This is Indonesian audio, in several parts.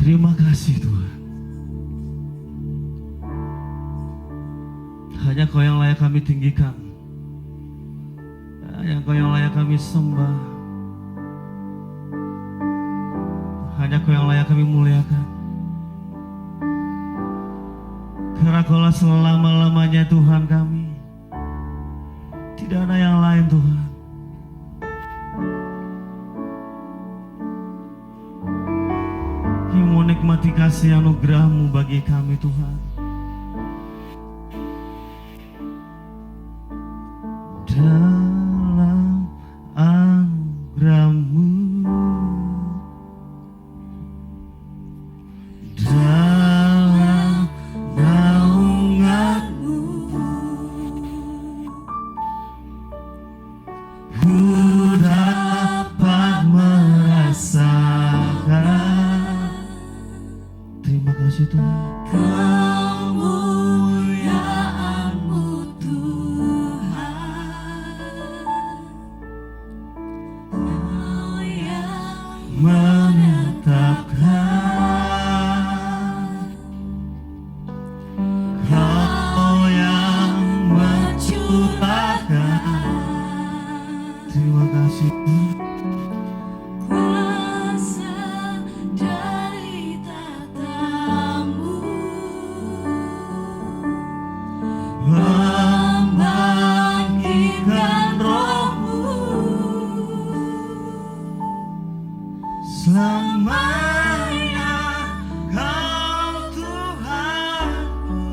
Terima kasih Tuhan. Hanya Kau yang layak kami tinggikan. Hanya Kau yang layak kami sembah. Hanya Kau yang layak kami muliakan. Karena Kaulah selama-lamanya Tuhan kami. Tidak ada yang lain Tuhan. Kami mau nikmati kasih anugerah-Mu bagi kami Tuhan. Dalam anugerah-Mu, dalam naungan-Mu, ku dapat merasakan. Terima kasih Tuhan. Kemuliaan-Mu Tuhan, Kau yang menetapkan, Kau yang mencurahkan. Terima kasih Tuhan. kuasa dari tatamu, membangkitkan Roh-Mu. Selamanya Kau Tuhanku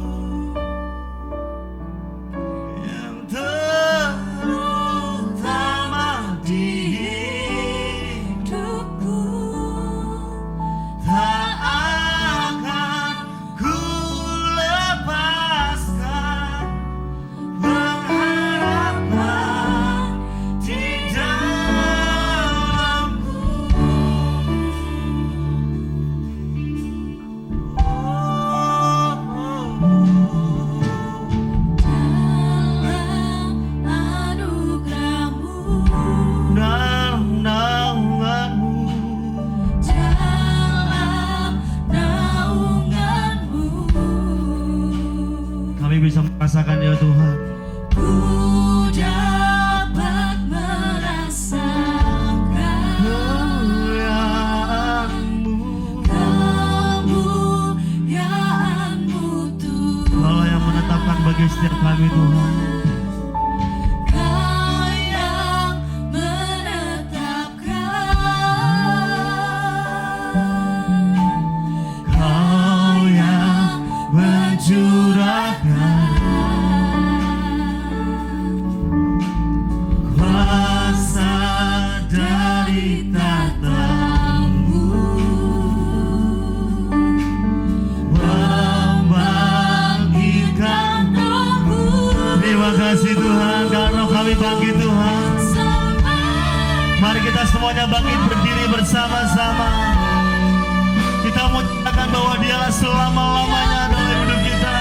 yang terutama di Hidupku tak akan ku lepaskan pengharapan di dalam-Mu. dalam anugerah-Mu, Dalam naungan-Mu, dalam naungan-Mu, kami bisa merasakan ya Tuhan. ku dapat merasakan Kemuliaan-Mu, kemuliaan-Mu Tuhan. Kaulah yang menetapkan bagi setiap kami Tuhan. Kau yang menetapkan, Kau yang mencurahkan kuasa dari tatamu, membangkitkan. Roh-Mu. Terima kasih Tuhan karena kami bangkit Tuhan. Mari kita semuanya bangkit berdiri bersama-sama. Kita mau nyatakan bahwa Dialah selama-lamanya dalam hidup kita.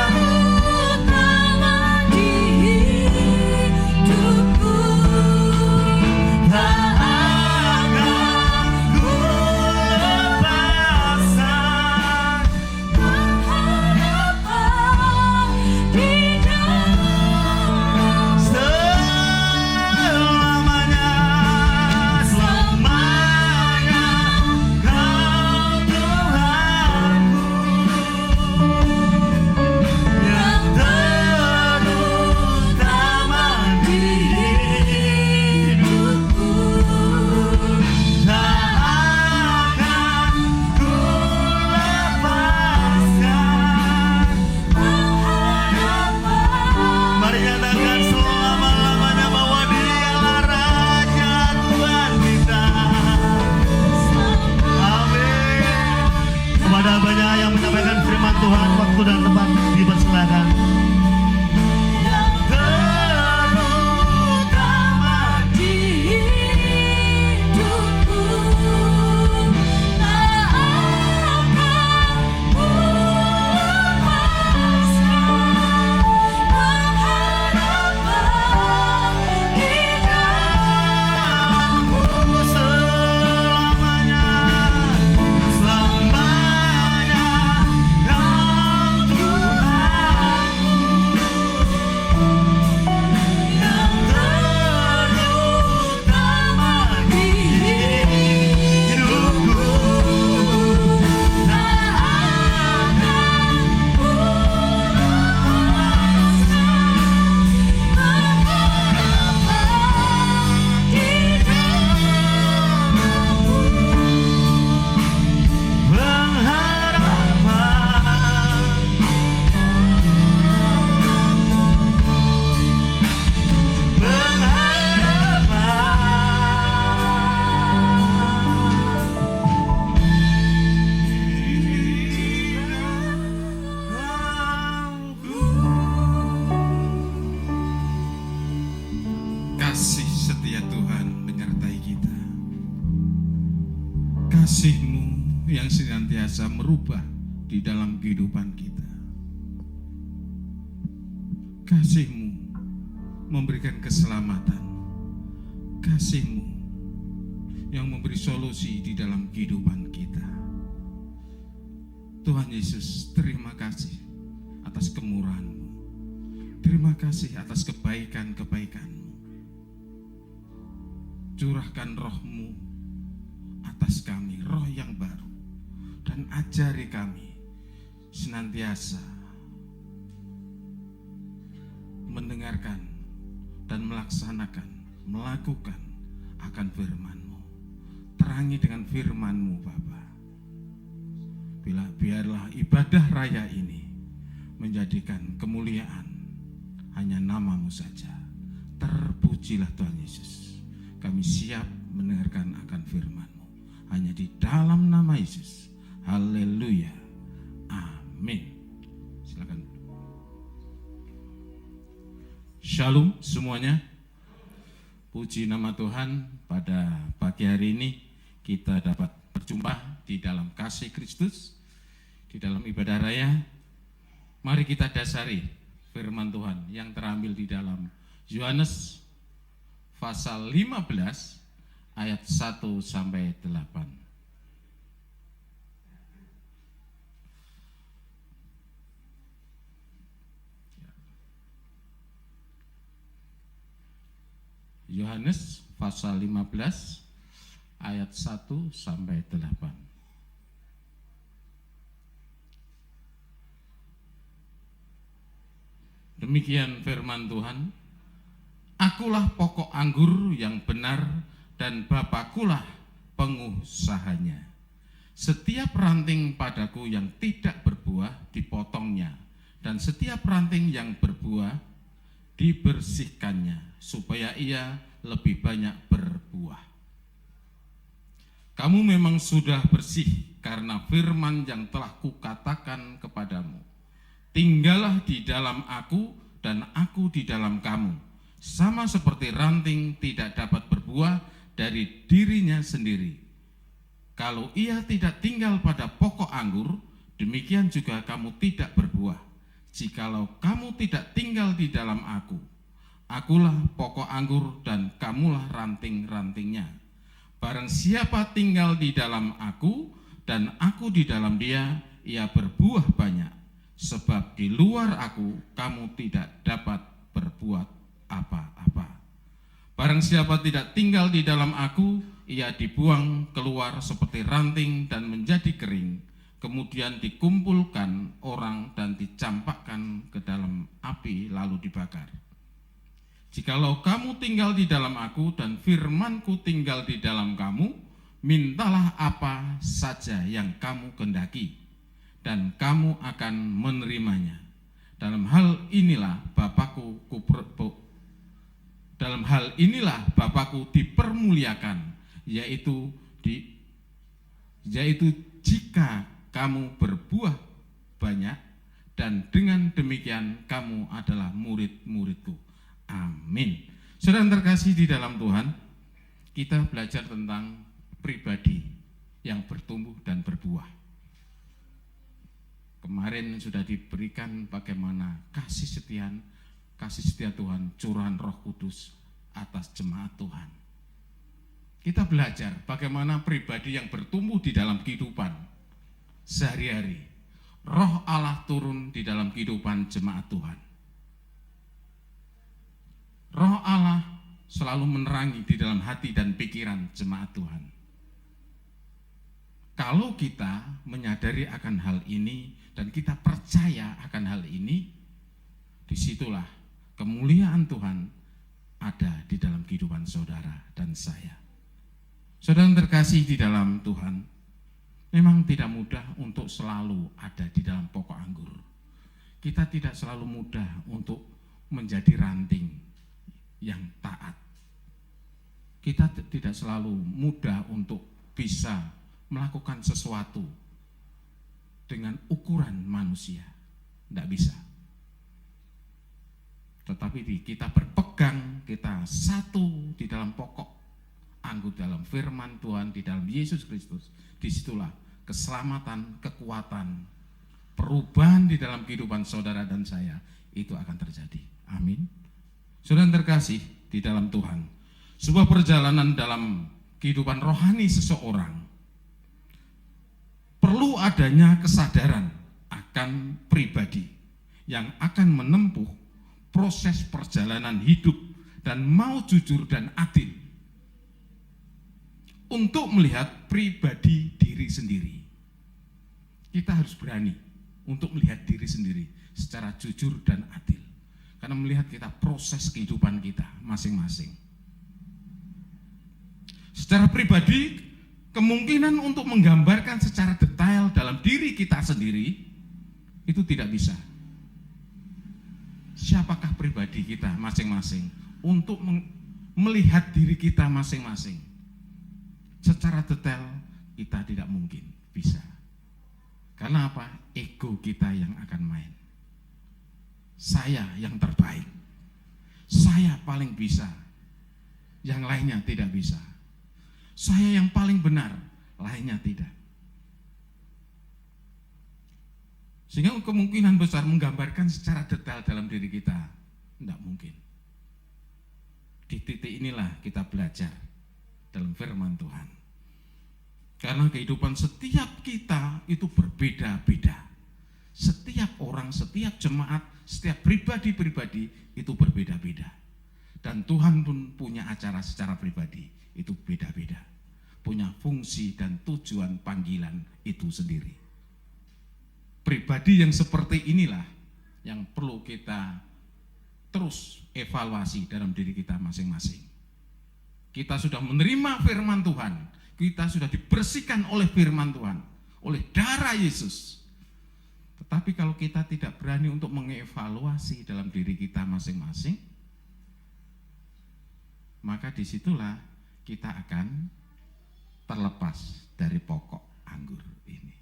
Utama di hidupku, Tak akan ku lepaskan pengharapan di dalam selamanya, selamanya Kau Tuhanku kasih-Mu yang senantiasa merubah di dalam kehidupan kita. Kasih-Mu memberikan keselamatan. Kasih-Mu yang memberi solusi di dalam kehidupan kita. Tuhan Yesus, terima kasih atas kemurahan-Mu. Terima kasih atas kebaikan-kebaikan-Mu. Curahkan roh-Mu atas kami, roh yang baru, dan ajari kami senantiasa mendengarkan dan melakukan akan firman-Mu. Terangi dengan firman-Mu, Bapa. Biarlah ibadah raya ini menjadikan kemuliaan hanya nama-Mu saja. Terpujilah Tuhan Yesus. Kami siap mendengarkan akan firman-Mu. Hanya di dalam nama Yesus. Haleluya. Amin. Silakan. Shalom semuanya. Puji nama Tuhan, pada pagi hari ini kita dapat berjumpa di dalam kasih Kristus, di dalam ibadah raya. Mari kita dasari firman Tuhan yang terambil di dalam Yohanes pasal 15 ayat 1 sampai 8. Yohanes pasal 15 ayat 1 sampai 8. Demikian firman Tuhan, Akulah pokok anggur yang benar dan Bapakulah pengusahanya. Setiap ranting padaku yang tidak berbuah dipotongnya, dan setiap ranting yang berbuah dibersihkannya, supaya ia lebih banyak berbuah. Kamu memang sudah bersih karena firman yang telah kukatakan kepadamu. Tinggallah di dalam aku dan aku di dalam kamu. Sama seperti ranting tidak dapat berbuah dari dirinya sendiri. Kalau ia tidak tinggal pada pokok anggur, demikian juga kamu tidak berbuah. Jikalau kamu tidak tinggal di dalam aku, akulah pokok anggur dan kamulah ranting-rantingnya. Barang siapa tinggal di dalam aku dan aku di dalam dia, ia berbuah banyak. Sebab di luar aku kamu tidak dapat berbuat apa-apa. Barang siapa tidak tinggal di dalam aku, ia dibuang keluar seperti ranting dan menjadi kering. Kemudian dikumpulkan orang dan dicampakkan ke dalam api lalu dibakar. Jikalau kamu tinggal di dalam aku dan firmanku tinggal di dalam kamu, mintalah apa saja yang kamu kehendaki, dan kamu akan menerimanya. Dalam hal inilah Bapakku dipermuliakan, yaitu jika kamu berbuah banyak, dan dengan demikian kamu adalah murid-muridku. Amin. Saudara yang terkasih di dalam Tuhan, kita belajar tentang pribadi yang bertumbuh dan berbuah. Kemarin sudah diberikan bagaimana kasih setia Tuhan, curahan Roh Kudus atas jemaat Tuhan. Kita belajar bagaimana pribadi yang bertumbuh di dalam kehidupan sehari-hari. Roh Allah turun di dalam kehidupan jemaat Tuhan. Roh Allah selalu menerangi di dalam hati dan pikiran jemaat Tuhan. Kalau kita menyadari akan hal ini dan kita percaya akan hal ini, disitulah kemuliaan Tuhan ada di dalam kehidupan saudara dan saya. Saudara yang terkasih di dalam Tuhan, memang tidak mudah untuk selalu ada di dalam pokok anggur. Kita tidak selalu mudah untuk menjadi ranting yang taat. Kita tidak selalu mudah untuk bisa melakukan sesuatu dengan ukuran manusia. Tidak bisa. Tetapi kita berpegang, kita satu di dalam pokok anggur dalam firman Tuhan, di dalam Yesus Kristus, disitulah keselamatan, kekuatan, perubahan di dalam kehidupan saudara dan saya itu akan terjadi. Amin. Saudara yang terkasih di dalam Tuhan, sebuah perjalanan dalam kehidupan rohani seseorang perlu adanya kesadaran akan pribadi yang akan menempuh proses perjalanan hidup dan mau jujur dan adil untuk melihat pribadi diri sendiri. Kita harus berani untuk melihat diri sendiri secara jujur dan adil, karena melihat kita proses kehidupan kita masing-masing. Secara pribadi, kemungkinan untuk menggambarkan secara detail dalam diri kita sendiri itu tidak bisa. Siapakah pribadi kita masing-masing untuk melihat diri kita masing-masing secara detail kita tidak mungkin bisa. Karena apa? Ego kita yang akan main. Saya yang terbaik, saya paling bisa, yang lainnya tidak bisa. Saya yang paling benar, lainnya tidak. Sehingga kemungkinan besar menggambarkan secara detail dalam diri kita tidak mungkin. Di titik inilah kita belajar dalam firman Tuhan. Karena kehidupan setiap kita itu berbeda-beda. Setiap orang, setiap jemaat, setiap pribadi-pribadi itu berbeda-beda. Dan Tuhan pun punya acara secara pribadi, itu beda-beda. Punya fungsi dan tujuan panggilan itu sendiri. Pribadi yang seperti inilah yang perlu kita terus evaluasi dalam diri kita masing-masing. Kita sudah menerima firman Tuhan, kita sudah dibersihkan oleh firman Tuhan, oleh darah Yesus. Tetapi kalau kita tidak berani untuk mengevaluasi dalam diri kita masing-masing, maka disitulah kita akan terlepas dari pokok anggur ini.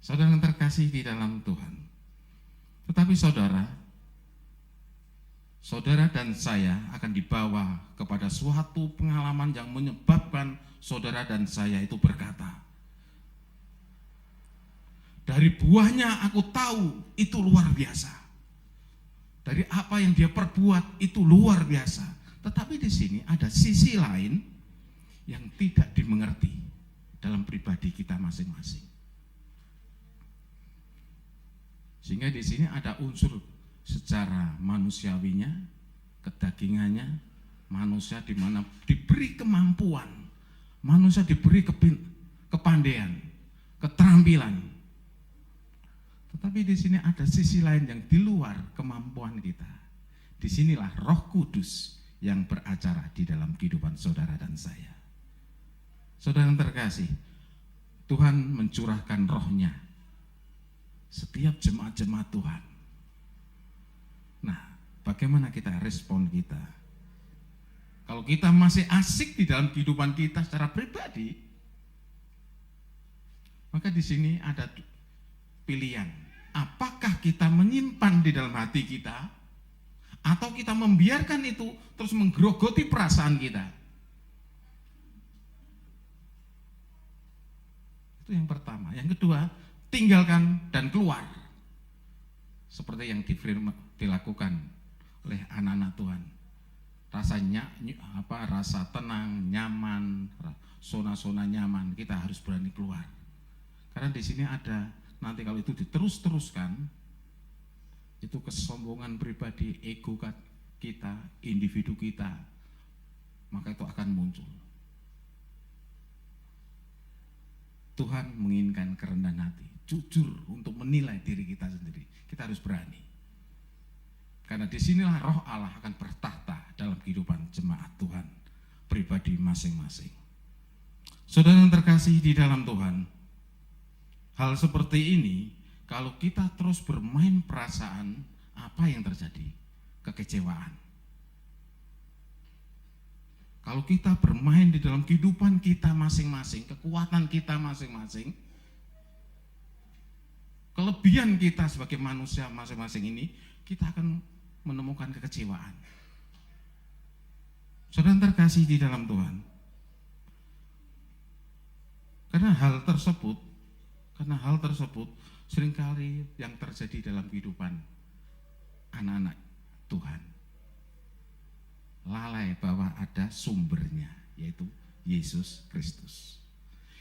Saudara yang terkasih di dalam Tuhan, tetapi saudara dan saya akan dibawa kepada suatu pengalaman yang menyebabkan saudara dan saya itu berkata, dari buahnya aku tahu itu luar biasa. Dari apa yang dia perbuat itu luar biasa. Tetapi di sini ada sisi lain yang tidak dimengerti dalam pribadi kita masing-masing. Sehingga di sini ada unsur secara manusiawinya, kedagingannya, manusia di mana diberi kemampuan, manusia diberi kepandaian, keterampilan. Tetapi di sini ada sisi lain yang di luar kemampuan kita. Disinilah Roh Kudus yang beracara di dalam kehidupan saudara dan saya. Saudara yang terkasih, Tuhan mencurahkan rohnya setiap jemaat-jemaat Tuhan. Nah, bagaimana kita respon kita? Kalau kita masih asik di dalam kehidupan kita secara pribadi, maka di sini ada pilihan. Apakah kita menyimpan di dalam hati kita, atau kita membiarkan itu terus menggerogoti perasaan kita? Itu yang pertama. Yang kedua, tinggalkan dan keluar. Seperti yang dilakukan oleh anak-anak Tuhan. Rasa tenang, nyaman, zona-zona nyaman, kita harus berani keluar. Karena di sini ada, nanti kalau itu diterus-teruskan, itu kesombongan pribadi, ego kita, individu kita, maka itu akan muncul. Tuhan menginginkan kerendahan hati, jujur untuk menilai diri kita sendiri. Kita harus berani. Karena disinilah roh Allah akan bertahta dalam kehidupan jemaat Tuhan, pribadi masing-masing. Saudara yang terkasih di dalam Tuhan, hal seperti ini, kalau kita terus bermain perasaan, apa yang terjadi? Kekecewaan. Kalau kita bermain di dalam kehidupan kita masing-masing, kekuatan kita masing-masing, kelebihan kita sebagai manusia masing-masing ini, kita akan menemukan kekecewaan. Saudara terkasih di dalam Tuhan, karena hal tersebut seringkali yang terjadi dalam kehidupan anak-anak Tuhan, lalai bahwa ada sumbernya, yaitu Yesus Kristus.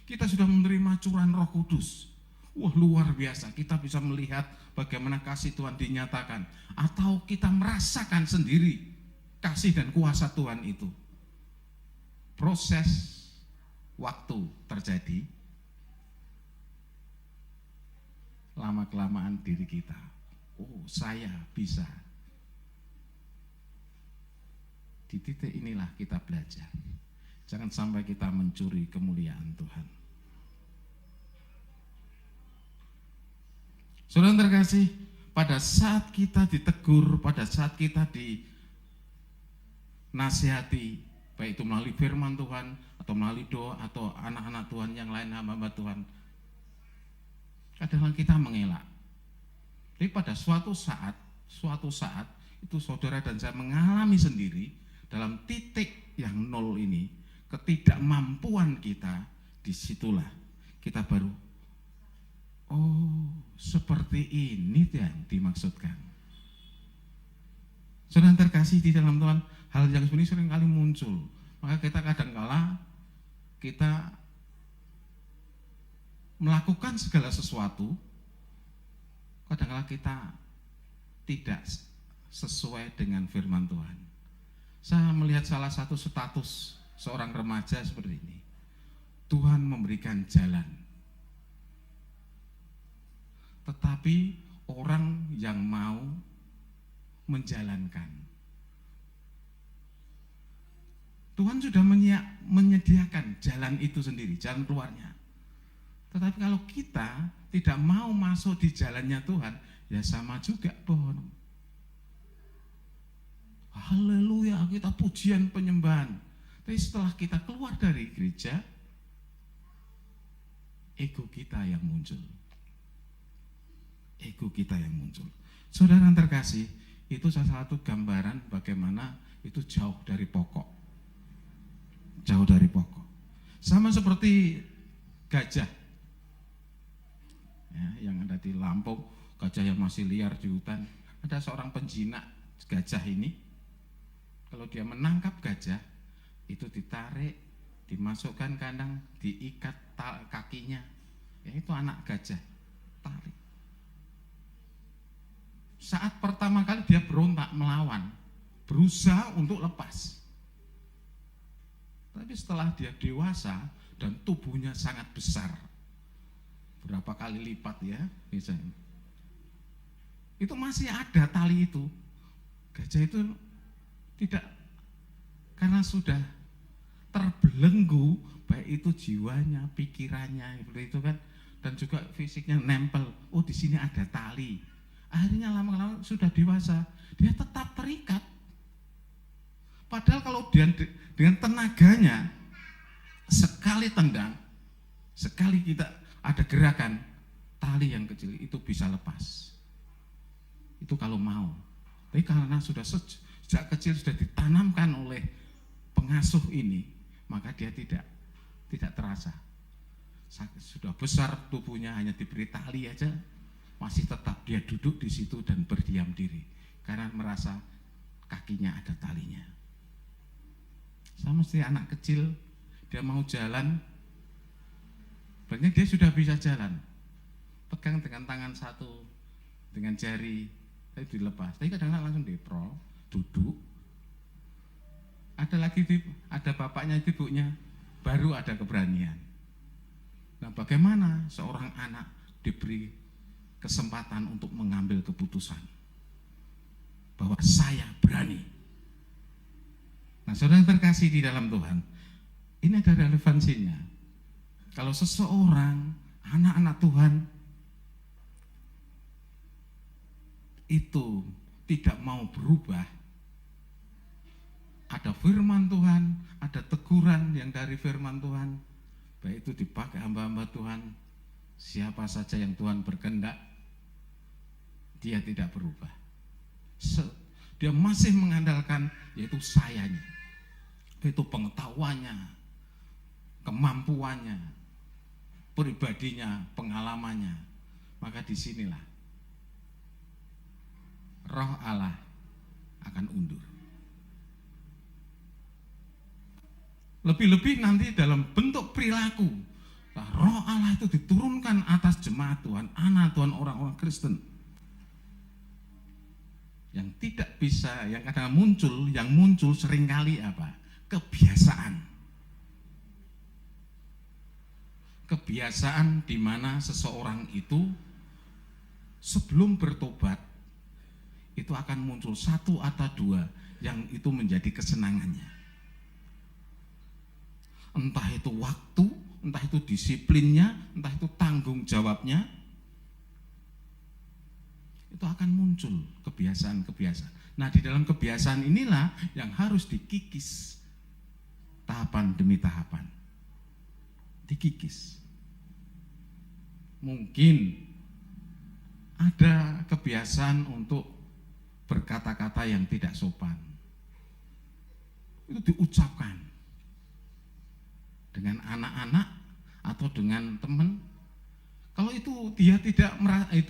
Kita sudah menerima curahan Roh Kudus. Wah, luar biasa, kita bisa melihat bagaimana kasih Tuhan dinyatakan, atau kita merasakan sendiri kasih dan kuasa Tuhan itu. Proses waktu terjadi, lama-kelamaan diri kita, oh saya bisa. Di titik inilah kita belajar. Jangan sampai kita mencuri kemuliaan Tuhan. Saudara terkasih, pada saat kita ditegur, pada saat kita dinasihati, baik itu melalui firman Tuhan, atau melalui doa, atau anak-anak Tuhan yang lain, hamba-hamba Tuhan, kadang kita mengelak. Tapi pada suatu saat itu saudara dan saya mengalami sendiri dalam titik yang nol ini, ketidakmampuan kita, disitulah kita baru, oh seperti ini yang dimaksudkan. Saudara terkasih di dalam Tuhan, hal yang sebenarnya sering kali muncul. Maka kita kadang-kala kita melakukan segala sesuatu, kadang-kala kita tidak sesuai dengan firman Tuhan. Saya melihat salah satu status seorang remaja seperti ini. Tuhan memberikan jalan, tetapi orang yang mau menjalankan. Tuhan sudah menyediakan jalan itu sendiri, jalan keluarnya. Tetapi kalau kita tidak mau masuk di jalannya Tuhan, ya sama juga pohon. Haleluya, kita pujian penyembahan. Tapi setelah kita keluar dari gereja, ego kita yang muncul. Ego kita yang muncul. Saudara yang terkasih, itu salah satu gambaran bagaimana itu jauh dari pokok. Jauh dari pokok. Sama seperti gajah ya, yang ada di Lampung, gajah yang masih liar di hutan. Ada seorang penjinak gajah ini, kalau dia menangkap gajah, itu ditarik, dimasukkan kandang, diikat kakinya. Ya, itu anak gajah, tarik. Saat pertama kali dia berontak melawan, berusaha untuk lepas. Tapi setelah dia dewasa dan tubuhnya sangat besar, berapa kali lipat ya misalnya, itu masih ada tali itu. Gajah itu tidak, karena sudah terbelenggu, baik itu jiwanya, pikirannya, seperti itu kan, dan juga fisiknya nempel. Oh, di sini ada tali. Akhirnya lama-lama sudah dewasa, dia tetap terikat. Padahal kalau dia dengan tenaganya sekali tendang, sekali kita ada gerakan, tali yang kecil itu bisa lepas. Itu kalau mau. Tapi karena sudah sejak kecil sudah ditanamkan oleh pengasuh ini, maka dia tidak terasa. Sudah besar tubuhnya, hanya diberi tali aja, masih tetap dia duduk di situ dan berdiam diri karena merasa kakinya ada talinya. Sama seperti anak kecil, dia mau jalan, berarti dia sudah bisa jalan, pegang dengan tangan satu, dengan jari, tapi dilepas. Tapi kadang-kadang langsung diprol, duduk. Ada lagi, ada bapaknya, ibunya, baru ada keberanian. Nah, bagaimana seorang anak diberi kesempatan untuk mengambil keputusan bahwa saya berani. Nah, saudara yang terkasih di dalam Tuhan, ini ada relevansinya. Kalau seseorang, anak-anak Tuhan itu tidak mau berubah, ada firman Tuhan, ada teguran yang dari firman Tuhan, baik itu dipakai hamba-hamba Tuhan, siapa saja yang Tuhan berkehendak, dia tidak berubah. Dia masih mengandalkan yaitu sayanya. itu pengetahuannya, kemampuannya, pribadinya, pengalamannya. Maka disinilah Roh Allah akan undur. Lebih-lebih nanti dalam bentuk perilaku, Roh Allah itu diturunkan atas jemaat Tuhan, anak Tuhan, orang-orang Kristen. Yang tidak bisa, yang kadang muncul seringkali apa? Kebiasaan. Kebiasaan di mana seseorang itu sebelum bertobat itu akan muncul satu atau dua yang itu menjadi kesenangannya. Entah itu waktu, entah itu disiplinnya, entah itu tanggung jawabnya, itu akan muncul kebiasaan-kebiasaan. Nah, di dalam kebiasaan inilah yang harus dikikis tahapan demi tahapan. Dikikis. Mungkin ada kebiasaan untuk berkata-kata yang tidak sopan. Itu diucapkan dengan anak-anak atau dengan teman. Kalau itu dia tidak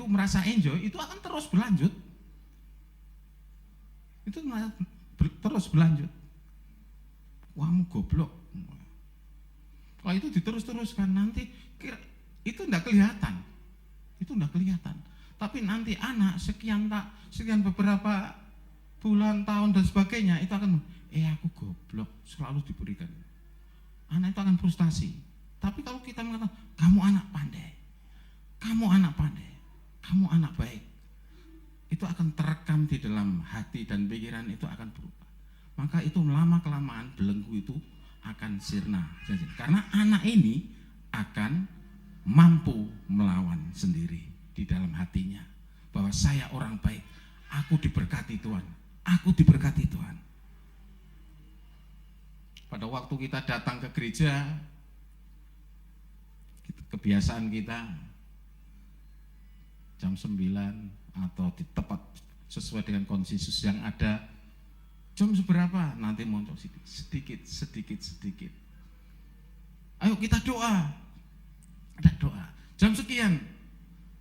merasa enjoy, itu akan terus berlanjut. Itu terus berlanjut. Kamu goblok. Kalau itu diterus-teruskan nanti itu tidak kelihatan. Itu tidak kelihatan. Tapi nanti anak sekian beberapa bulan, tahun dan sebagainya itu akan aku goblok, selalu diberikan. Anak itu akan frustasi. Tapi kalau kita mengatakan kamu anak pandai, kamu anak pandai, kamu anak baik, itu akan terekam di dalam hati dan pikiran, itu akan berubah. Maka itu lama-kelamaan belenggu itu akan sirna. Karena anak ini akan mampu melawan sendiri di dalam hatinya. Bahwa saya orang baik, aku diberkati Tuhan, aku diberkati Tuhan. Pada waktu kita datang ke gereja, kebiasaan kita jam 9 atau di tepat sesuai dengan konsensus yang ada, jam seberapa nanti muncul sedikit. Ayo kita doa, ada doa. Jam sekian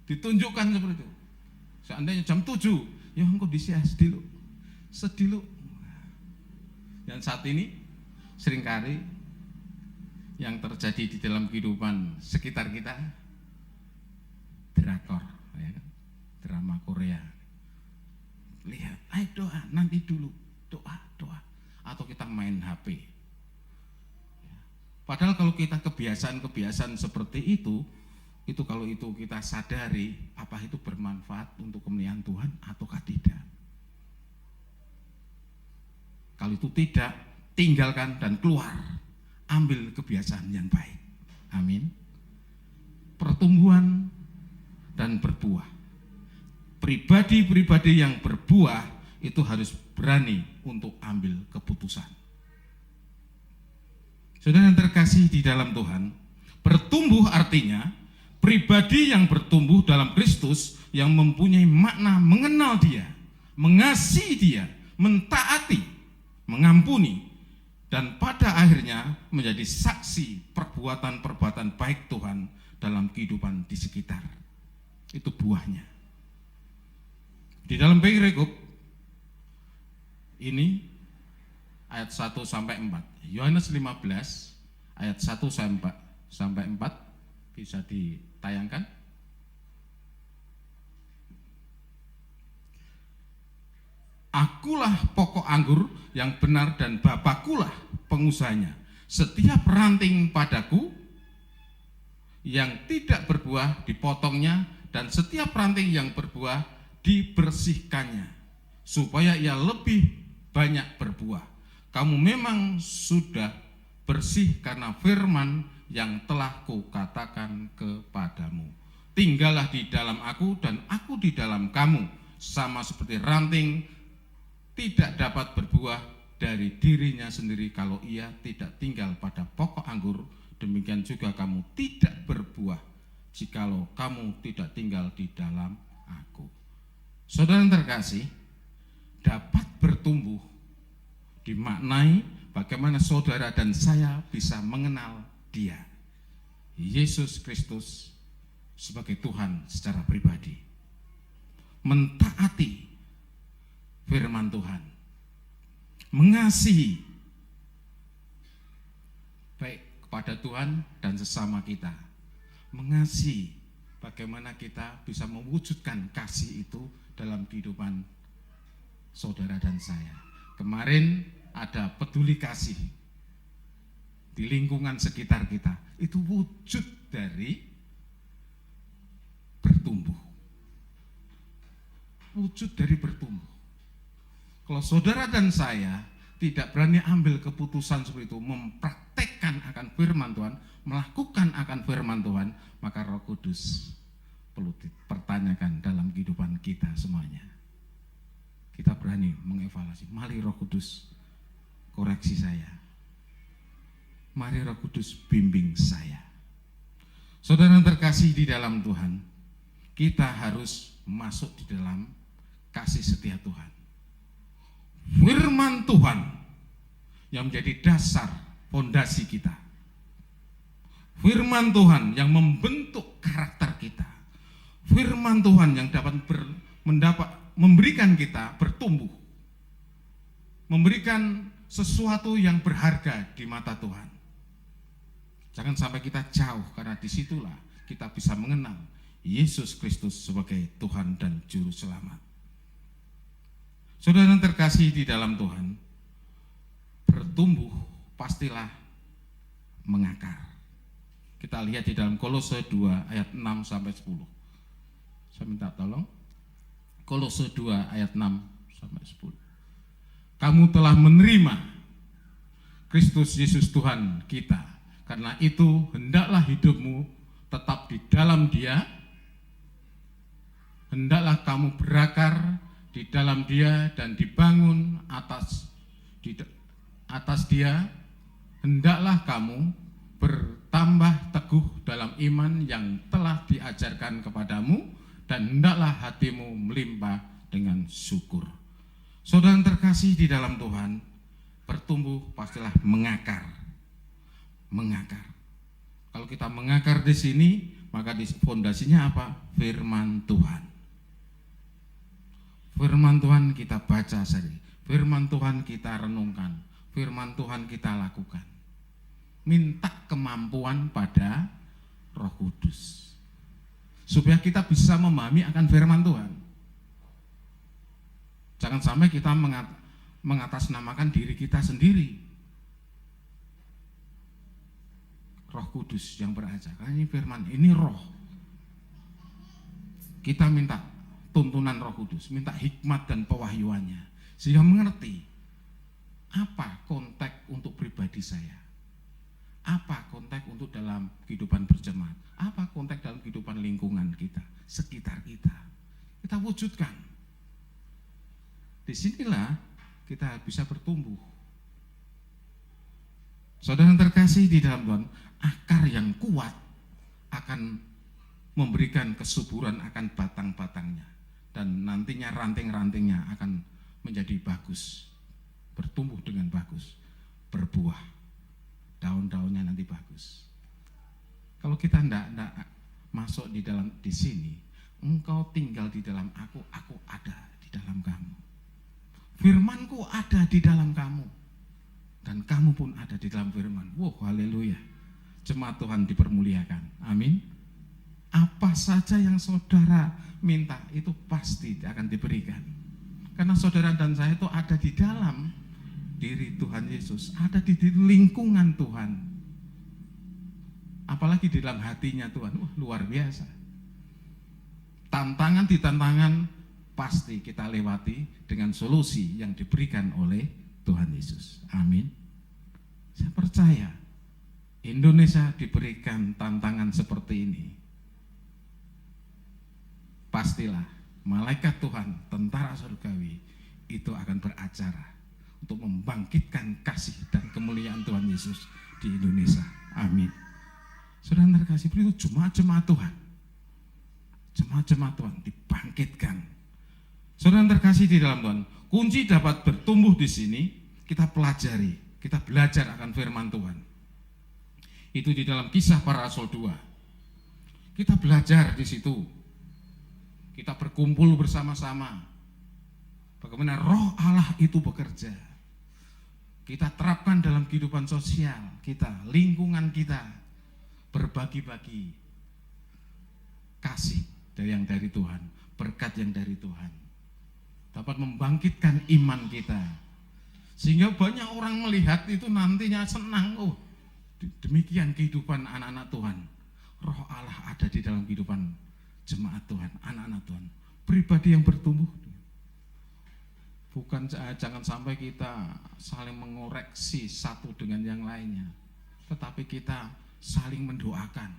ditunjukkan seperti itu. Seandainya jam 7, ya engkau disias sedilu. Dan saat ini seringkali yang terjadi di dalam kehidupan sekitar kita drakor, ya kan? Drama Korea. Lihat, ayo doa, nanti dulu doa. Atau kita main HP. Padahal kalau kita kebiasaan seperti itu kalau itu kita sadari, apa itu bermanfaat untuk kemuliaan Tuhan ataukah tidak? Kalau itu tidak, tinggalkan dan keluar. Ambil kebiasaan yang baik. Amin. Pertumbuhan dan berbuah. Pribadi-pribadi yang berbuah itu harus berani untuk ambil keputusan. Saudara yang terkasih di dalam Tuhan, bertumbuh artinya pribadi yang bertumbuh dalam Kristus yang mempunyai makna mengenal Dia, mengasihi Dia, mentaati, mengampuni, dan pada akhirnya menjadi saksi perbuatan-perbuatan baik Tuhan dalam kehidupan di sekitar. Itu buahnya. Di dalam perikop ini ayat 1 sampai 4. Yohanes 15 ayat 1 sampai 4 bisa ditayangkan. Akulah pokok anggur yang benar dan Bapakulah pengusahanya. Setiap ranting padaku yang tidak berbuah dipotongnya, dan setiap ranting yang berbuah dibersihkannya, supaya ia lebih banyak berbuah. Kamu memang sudah bersih karena firman yang telah kukatakan kepadamu. Tinggallah di dalam aku dan aku di dalam kamu. Sama seperti ranting tidak dapat berbuah dari dirinya sendiri kalau ia tidak tinggal pada pokok anggur, demikian juga kamu tidak berbuah jikalau kamu tidak tinggal di dalam aku. Saudara yang terkasih, dapat bertumbuh dimaknai bagaimana saudara dan saya bisa mengenal Dia, Yesus Kristus, sebagai Tuhan secara pribadi. Mentaati firman Tuhan, mengasihi baik kepada Tuhan dan sesama kita, mengasihi bagaimana kita bisa mewujudkan kasih itu dalam kehidupan saudara dan saya. Kemarin ada peduli kasih di lingkungan sekitar kita, itu wujud dari bertumbuh. Wujud dari bertumbuh. Kalau saudara dan saya tidak berani ambil keputusan seperti itu, mempraktekkan akan firman Tuhan, melakukan akan firman Tuhan, maka Roh Kudus perlu dipertanyakan dalam kehidupan kita semuanya. Kita berani mengevaluasi, mari Roh Kudus koreksi saya, mari Roh Kudus bimbing saya. Saudara yang terkasih di dalam Tuhan, kita harus masuk di dalam kasih setia Tuhan. Firman Tuhan yang menjadi dasar fondasi kita. Firman Tuhan yang membentuk karakter kita. Firman Tuhan yang dapat memberikan kita bertumbuh. Memberikan sesuatu yang berharga di mata Tuhan. Jangan sampai kita jauh, karena disitulah kita bisa mengenal Yesus Kristus sebagai Tuhan dan Juru Selamat. Saudara yang terkasih di dalam Tuhan, bertumbuh pastilah mengakar. Kita lihat di dalam Kolose 2 ayat 6 sampai 10. Saya minta tolong. Kolose 2 ayat 6 sampai 10. Kamu telah menerima Kristus Yesus Tuhan kita. Karena itu hendaklah hidupmu tetap di dalam Dia. Hendaklah kamu berakar di dalam Dia dan dibangun atas Dia. Hendaklah kamu bertambah teguh dalam iman yang telah diajarkan kepadamu, dan hendaklah hatimu melimpah dengan syukur. Saudara yang terkasih di dalam Tuhan, bertumbuh pastilah mengakar. Mengakar. Kalau kita mengakar di sini, maka di fondasinya apa? Firman Tuhan. Firman Tuhan kita baca saja, firman Tuhan kita renungkan, firman Tuhan kita lakukan. Minta kemampuan pada Roh Kudus, supaya kita bisa memahami akan firman Tuhan. Jangan sampai kita mengatasnamakan diri kita sendiri. Roh Kudus yang berajar, ini firman, ini roh. Kita minta tuntunan Roh Kudus, minta hikmat dan pewahyuannya, sehingga mengerti apa konteks untuk pribadi saya, apa konteks untuk dalam kehidupan berjemaat, apa konteks dalam kehidupan lingkungan kita, sekitar kita. Kita wujudkan. Disinilah kita bisa bertumbuh. Saudara yang terkasih di dalam Tuhan, akar yang kuat akan memberikan kesuburan akan batang-batangnya. Dan nantinya ranting-rantingnya akan menjadi bagus, bertumbuh dengan bagus, berbuah, daun-daunnya nanti bagus. Kalau kita tidak masuk di sini, engkau tinggal di dalam aku ada di dalam kamu. Firmanku ada di dalam kamu, dan kamu pun ada di dalam firman. Wow, haleluya. Jemaat Tuhan dipermuliakan. Amin. Apa saja yang saudara minta itu pasti akan diberikan. Karena saudara dan saya itu ada di dalam diri Tuhan Yesus, ada di lingkungan Tuhan. Apalagi di dalam hatinya Tuhan, luar biasa. Tantangan pasti kita lewati dengan solusi yang diberikan oleh Tuhan Yesus. Amin. Saya percaya Indonesia diberikan tantangan seperti ini. Pastilah malaikat Tuhan, tentara surgawi itu akan beracara untuk membangkitkan kasih dan kemuliaan Tuhan Yesus di Indonesia. Amin. Saudara terkasih, itu jemaat-jemaat Tuhan. Jemaat-jemaat Tuhan dibangkitkan. Saudara terkasih di dalam Tuhan, kunci dapat bertumbuh di sini kita pelajari kita belajar akan firman Tuhan. Itu di dalam Kisah Para Rasul 2. Kita belajar di situ. Kita berkumpul bersama-sama. Bagaimana Roh Allah itu bekerja. Kita terapkan dalam kehidupan sosial kita, lingkungan kita, berbagi-bagi kasih yang dari Tuhan, berkat yang dari Tuhan, dapat membangkitkan iman kita, sehingga banyak orang melihat itu nantinya senang. Oh, demikian kehidupan anak-anak Tuhan. Roh Allah ada di dalam kehidupan jemaat Tuhan, anak-anak Tuhan, pribadi yang bertumbuh. Bukan, jangan sampai kita saling mengoreksi satu dengan yang lainnya, tetapi kita saling mendoakan.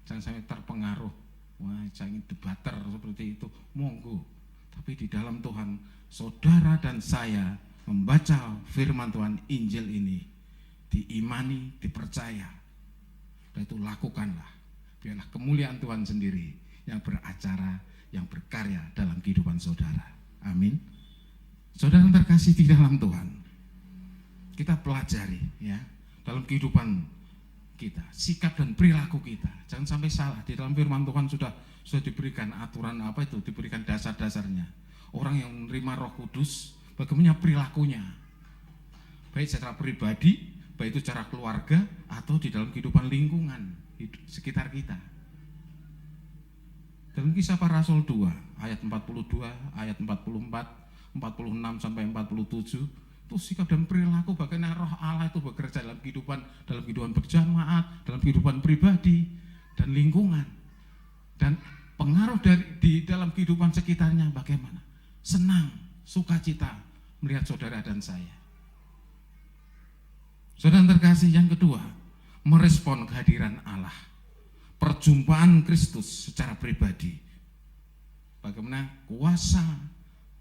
Jangan sampai terpengaruh, wah jangan debater seperti itu, monggo. Tapi di dalam Tuhan, saudara dan saya membaca firman Tuhan, Injil ini, diimani, dipercaya, dan itu lakukanlah. Biarlah kemuliaan Tuhan sendiri yang beracara, yang berkarya dalam kehidupan saudara. Amin. Saudara terkasih di dalam Tuhan, kita pelajari ya dalam kehidupan kita, sikap dan perilaku kita. Jangan sampai salah. Di dalam firman Tuhan sudah diberikan aturan apa itu, diberikan dasar-dasarnya. Orang yang menerima Roh Kudus, bagaimana perilakunya, baik secara pribadi, baik itu secara keluarga atau di dalam kehidupan lingkungan sekitar kita. Dalam Kisah Para Rasul 2 ayat 42, ayat 44, 46 sampai 47, itu sikap dan perilaku bagaimana Roh Allah itu bekerja dalam kehidupan berjamaat, dalam kehidupan pribadi dan lingkungan, dan pengaruh di dalam kehidupan sekitarnya bagaimana. Senang, sukacita melihat saudara dan saya. Saudara terkasih, yang kedua, merespon kehadiran Allah, perjumpaan Kristus secara pribadi. Bagaimana kuasa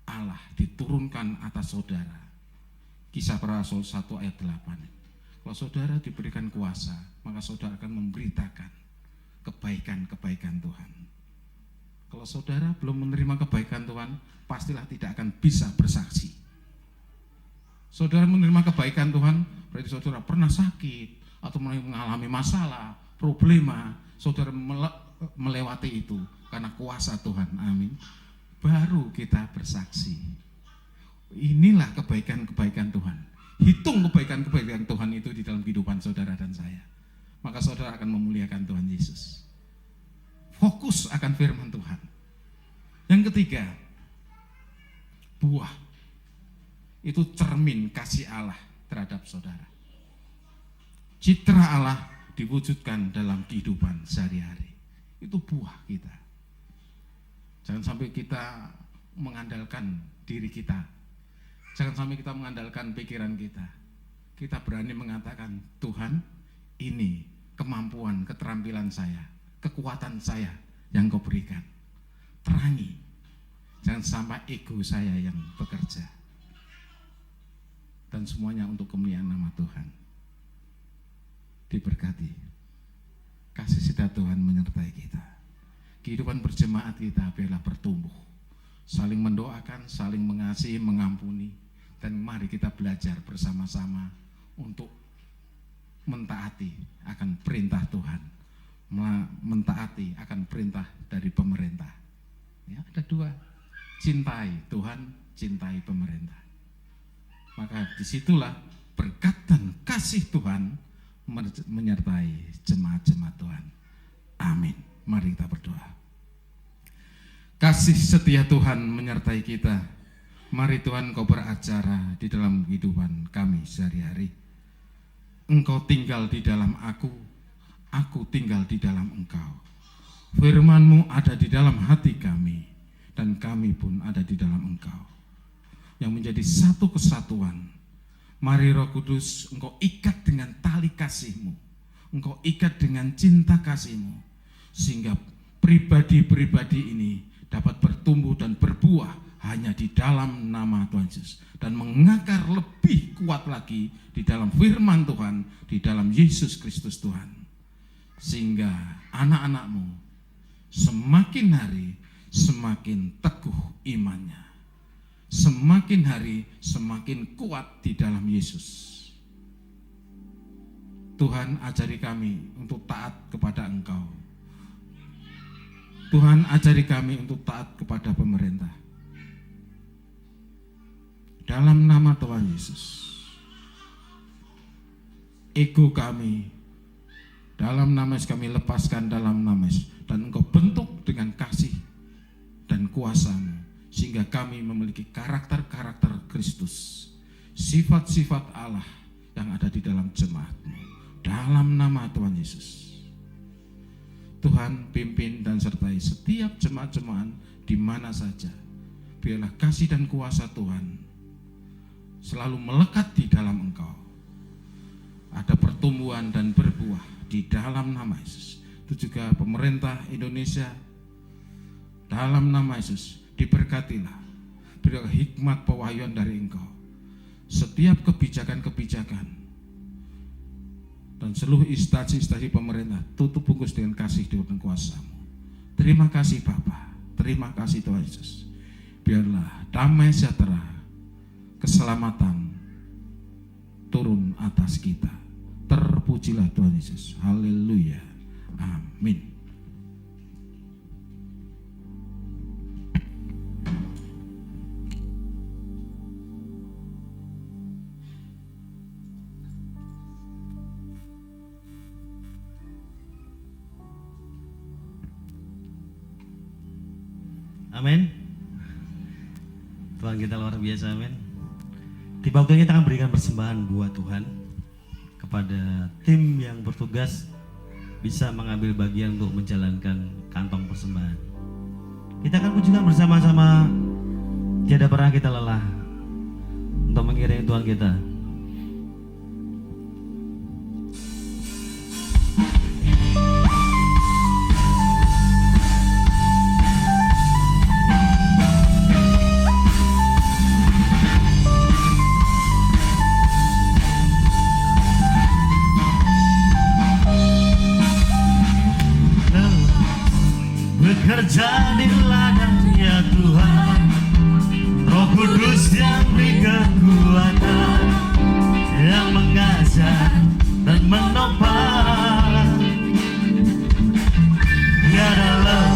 Allah diturunkan atas saudara. Kisah Para Rasul 1 ayat 8. Kalau saudara diberikan kuasa, maka saudara akan memberitakan kebaikan-kebaikan Tuhan. Kalau saudara belum menerima kebaikan Tuhan, pastilah tidak akan bisa bersaksi. Saudara menerima kebaikan Tuhan, berarti saudara pernah sakit atau mengalami masalah, problema, saudara melewati itu karena kuasa Tuhan. Amin. Baru kita bersaksi. Inilah kebaikan-kebaikan Tuhan. Hitung kebaikan-kebaikan Tuhan itu di dalam kehidupan saudara dan saya. Maka saudara akan memuliakan Tuhan Yesus. Fokus akan firman Tuhan. Yang ketiga, buah. Itu cermin kasih Allah terhadap saudara. Citra Allah diwujudkan dalam kehidupan sehari-hari. Itu buah kita. Jangan sampai kita mengandalkan diri kita. Jangan sampai kita mengandalkan pikiran kita. Kita berani mengatakan, Tuhan, ini kemampuan, keterampilan saya, kekuatan saya yang Kau berikan. Terangi. Jangan sampai ego saya yang bekerja. Dan semuanya untuk kemuliaan nama Tuhan. Diberkati. Kasih setia Tuhan menyertai kita. Kehidupan berjemaat kita biarlah bertumbuh. Saling mendoakan, saling mengasihi, mengampuni. Dan mari kita belajar bersama-sama untuk mentaati akan perintah Tuhan. Mentaati akan perintah dari pemerintah. Ya, ada dua. Cintai Tuhan, cintai pemerintah. Maka disitulah berkat dan kasih Tuhan menyertai jemaat-jemaat Tuhan. Amin. Mari kita berdoa. Kasih setia Tuhan menyertai kita. Mari Tuhan Kau beracara di dalam kehidupan kami sehari-hari. Engkau tinggal di dalam aku tinggal di dalam Engkau. Firman-Mu ada di dalam hati kami, dan kami pun ada di dalam Engkau. Yang menjadi satu kesatuan. Mari Roh Kudus, Engkau ikat dengan tali kasih-Mu. Engkau ikat dengan cinta kasih-Mu. Sehingga pribadi-pribadi ini dapat bertumbuh dan berbuah hanya di dalam nama Tuhan Yesus. Dan mengakar lebih kuat lagi di dalam firman Tuhan, di dalam Yesus Kristus Tuhan. Sehingga anak-anak-Mu semakin hari semakin teguh imannya. semakin hari semakin kuat di dalam Yesus. Tuhan, ajari kami untuk taat kepada Engkau. Tuhan, ajari kami untuk taat kepada pemerintah. Dalam nama Tuhan Yesus. Ego kami, dalam nama Yesus kami lepaskan dalam nama Yesus. Dan Engkau bentuk dengan kasih dan kuasa-Mu, sehingga kami memiliki karakter-karakter Kristus, sifat-sifat Allah yang ada di dalam jemaat-Mu. Dalam nama Tuhan Yesus. Tuhan, pimpin dan sertai setiap jemaat-jemaat di mana saja. Biarlah kasih dan kuasa Tuhan selalu melekat di dalam Engkau. Ada pertumbuhan dan berbuah di dalam nama Yesus. Itu juga pemerintah Indonesia, dalam nama Yesus diberkatilah. Berilah hikmat pewahyuan dari Engkau. Setiap kebijakan-kebijakan dan seluruh instansi-instansi pemerintah tutup bungkus dengan kasih dan kuasa-Mu. Terima kasih Bapa, terima kasih Tuhan Yesus. Biarlah damai sejahtera, keselamatan turun atas kita. Terpujilah Tuhan Yesus. Haleluya. Amin. Amin. Tuhan kita luar biasa, amin. Tiba waktunya kita akan berikan persembahan buat Tuhan kepada tim yang bertugas bisa mengambil bagian untuk menjalankan kantong persembahan. Kita akan pujikan bersama-sama, tiada pernah kita lelah untuk mengiringi Tuhan kita. Bekerja di ladangnya Tuhan, Roh Kudus yang beri kekuatan, yang mengajar dan menopang. Tiada lelah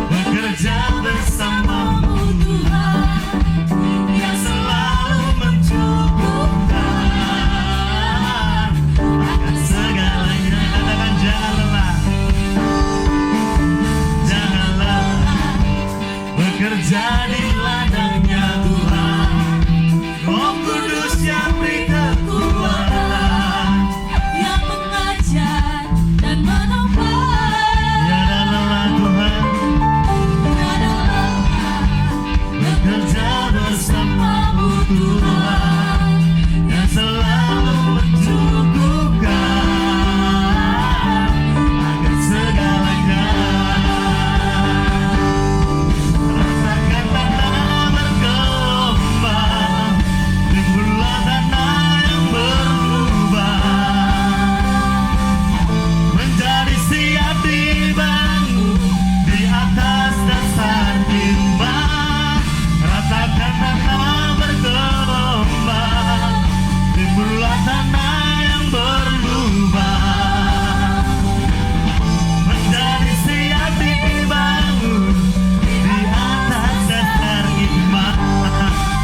bekerja bersamamu Tuhan, yang selalu mencukupkan akan segalanya. Katakan jangan lelah. Bekerja di ladangnya Tuhan, Roh Kudus yang beri kekuatan, yang mengajar dan menopang. tiada lelah Tuhan, Tiada lelah bekerja bersamamu Tuhan, yang selalu mencukupkan akan segalanya.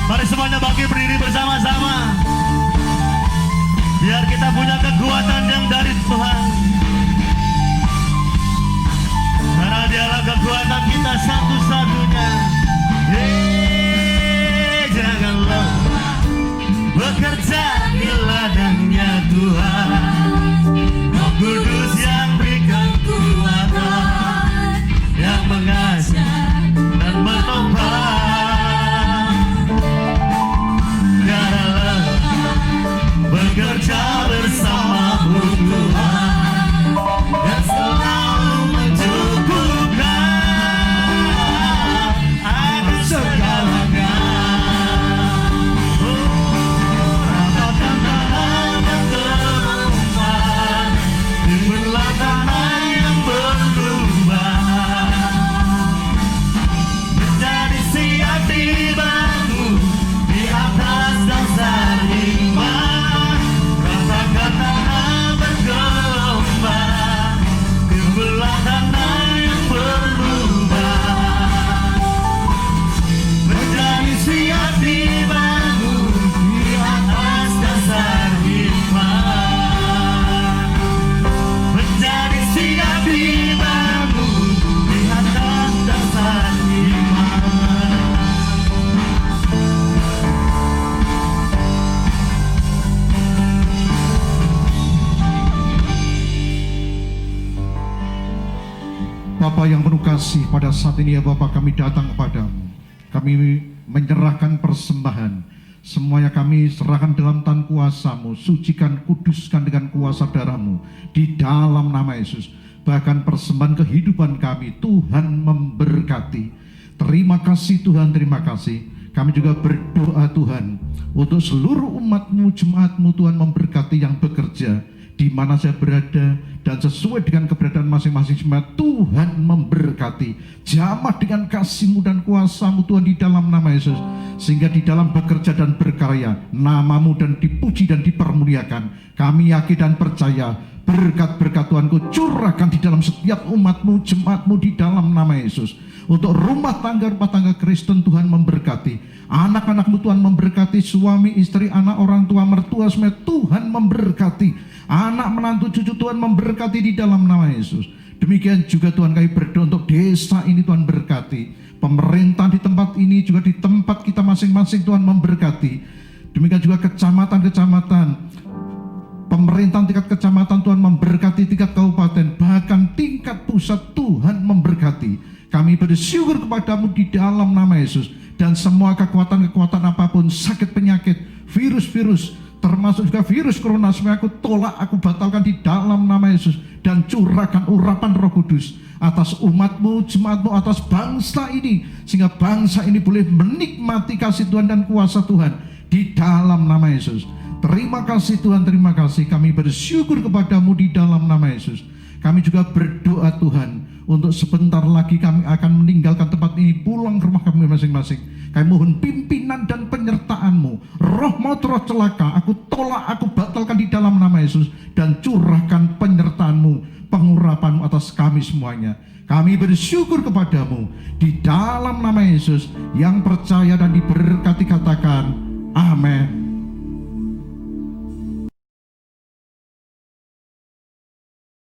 Mari semuanya bangkit berdiri bersama-sama, biar kita punya kekuatan yang dari Tuhan. Karena Dialah kekuatan kita satu-satunya. Jangan lelah bekerja di ladangnya Tuhan, Roh Kudus yang beri kekuatan, yang mengajar dan menopang. Bekerja bersamamu Tuhan, yang selalu mencukupkan akan segalanya. Oh, Bapa yang penuh kasih, pada saat ini ya Bapa, kami datang kepadamu. Kami menyerahkan persembahan. Semuanya kami serahkan dalam tangan kuasa-Mu. Sucikan, kuduskan dengan kuasa darah-Mu. Di dalam nama Yesus. Bahkan persembahan kehidupan kami, Tuhan memberkati. Terima kasih Tuhan, terima kasih. Kami juga berdoa Tuhan, untuk seluruh umat-Mu, jemaat-Mu, Tuhan memberkati yang bekerja di mana saya berada, dan sesuai dengan keberadaan masing-masing jemaat, Tuhan memberkati. Jamah dengan kasih-Mu dan kuasa-Mu Tuhan di dalam nama Yesus, sehingga di dalam bekerja dan berkarya nama-Mu dan dipuji dan dipermuliakan. Kami yakin dan percaya berkat-berkat Tuhan Ku curahkan di dalam setiap umat-Mu, jemaat-Mu di dalam nama Yesus. Untuk rumah tangga Kristen Tuhan memberkati. Anak-anak-Mu Tuhan memberkati, suami, istri, anak, orang tua, mertua, semua Tuhan memberkati. Anak, menantu, cucu Tuhan memberkati di dalam nama Yesus. Demikian juga Tuhan kami berdoa untuk desa ini Tuhan berkati. Pemerintah di tempat ini juga di tempat kita masing-masing Tuhan memberkati. Demikian juga kecamatan-kecamatan, pemerintahan tingkat kecamatan Tuhan memberkati, tingkat kabupaten, bahkan tingkat pusat Tuhan memberkati. Kami bersyukur kepadamu di dalam nama Yesus. Dan semua kekuatan-kekuatan apapun, sakit penyakit, virus-virus, termasuk juga virus corona, semua aku tolak, aku batalkan di dalam nama Yesus. Dan curahkan urapan Roh Kudus atas umat-Mu, jemaat-Mu, atas bangsa ini, sehingga bangsa ini boleh menikmati kasih Tuhan dan kuasa Tuhan di dalam nama Yesus. Terima kasih Tuhan, terima kasih. Kami bersyukur kepadamu di dalam nama Yesus. Kami juga berdoa Tuhan, untuk sebentar lagi kami akan meninggalkan tempat ini, pulang ke rumah kami masing-masing. Kami mohon pimpinan dan penyertaan-Mu. Roh maut, roh celaka, aku tolak, aku batalkan di dalam nama Yesus. Dan curahkan penyertaan-Mu, pengurapan-Mu atas kami semuanya. Kami bersyukur kepadamu di dalam nama Yesus. Yang percaya dan diberkati katakan amin.